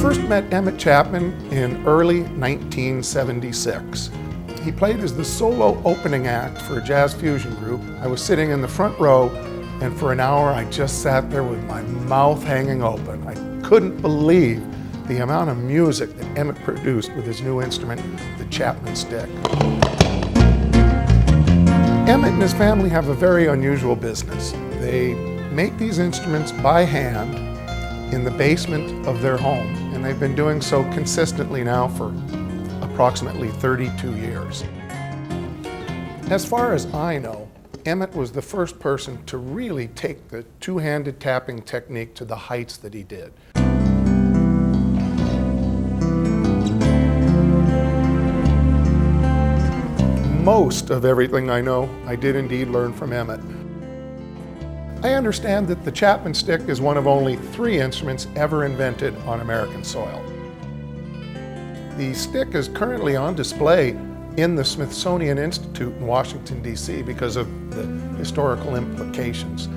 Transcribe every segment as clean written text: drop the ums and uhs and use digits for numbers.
first met Emmet Chapman in early 1976. He played as the solo opening act for a jazz fusion group. I was sitting in the front row, and for an hour I just sat there with my mouth hanging open. I couldn't believe the amount of music that Emmet produced with his new instrument, the Chapman Stick. Emmet and his family have a very unusual business. They make these instruments by hand in the basement of their home, and they've been doing so consistently now for approximately 32 years. As far as I know, Emmet was the first person to really take the two-handed tapping technique to the heights that he did. Most of everything I know, I did indeed learn from Emmet. I understand that the Chapman Stick is one of only 3 instruments ever invented on American soil. The stick is currently on display in the Smithsonian Institute in Washington, D.C. because of the historical implications.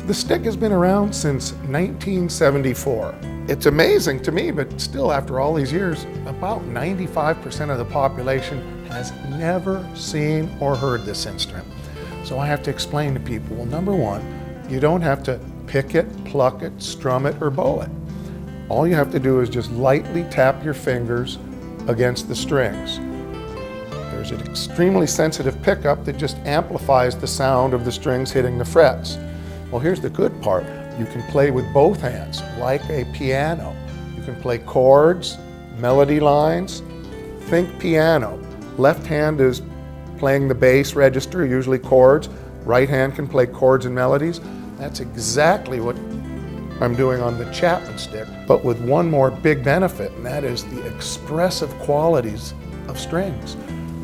The stick has been around since 1974. It's amazing to me, but still after all these years, about 95% of the population has never seen or heard this instrument. So I have to explain to people, well, number one, you don't have to pick it, pluck it, strum it, or bow it. All you have to do is just lightly tap your fingers against the strings. There's an extremely sensitive pickup that just amplifies the sound of the strings hitting the frets. Well, here's the good part. You can play with both hands, like a piano. You can play chords, melody lines. Think piano. Left hand is playing the bass register, usually chords. Right hand can play chords and melodies. That's exactly what I'm doing on the Chapman Stick, but with one more big benefit, and that is the expressive qualities of strings.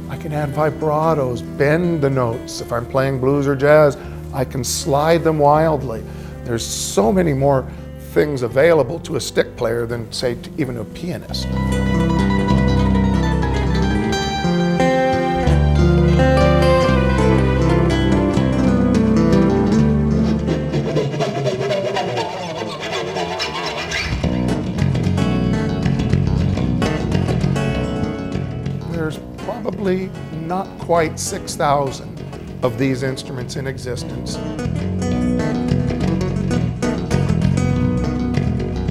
I can add vibratos, bend the notes. If I'm playing blues or jazz, I can slide them wildly. There's so many more things available to a stick player than, say, to even a pianist. There's probably not quite 6,000 of these instruments in existence.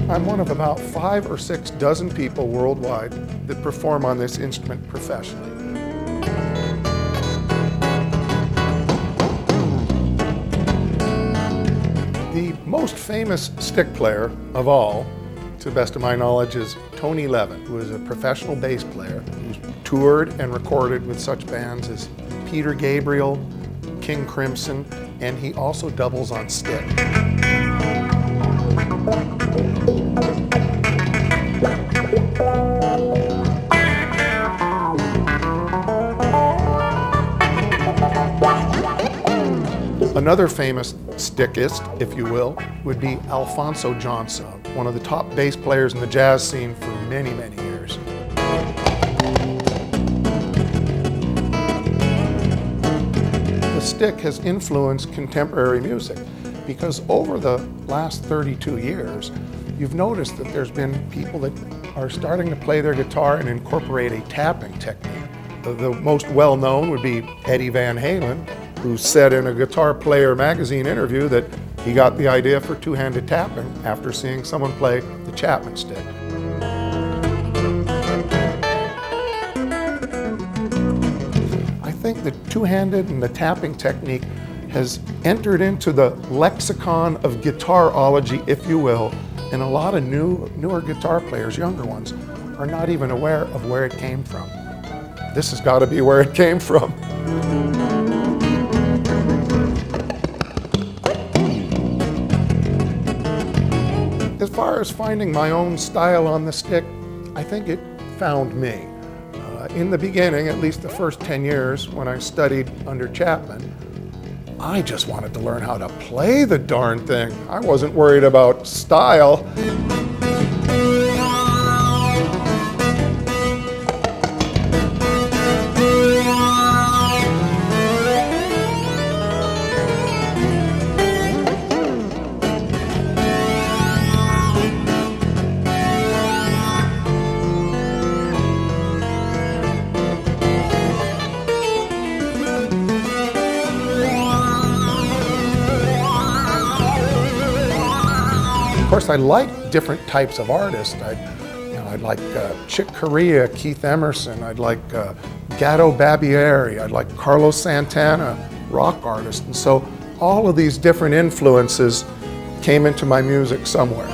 I'm one of about 5 or 6 dozen people worldwide that perform on this instrument professionally. The most famous stick player of all, to the best of my knowledge, is Tony Levin, who is a professional bass player who's toured and recorded with such bands as Peter Gabriel, King Crimson, and he also doubles on stick. Another famous stickist, if you will, would be Alphonso Johnson, one of the top bass players in the jazz scene for many, many years. The stick has influenced contemporary music because over the last 32 years, you've noticed that there's been people that are starting to play their guitar and incorporate a tapping technique. The most well-known would be Eddie Van Halen, who said in a Guitar Player magazine interview that he got the idea for two-handed tapping after seeing someone play the Chapman Stick. I think the two-handed and the tapping technique has entered into the lexicon of guitarology, if you will, and a lot of newer guitar players, younger ones, are not even aware of where it came from. This has got to be where it came from. As far as finding my own style on the stick, I think it found me. In the beginning, at least the first 10 years when I studied under Chapman, I just wanted to learn how to play the darn thing. I wasn't worried about style. course, I like different types of artists. I'd like Chick Corea, Keith Emerson. I'd like Gatto Barbieri. I'd like Carlos Santana, rock artist. And so all of these different influences came into my music somewhere.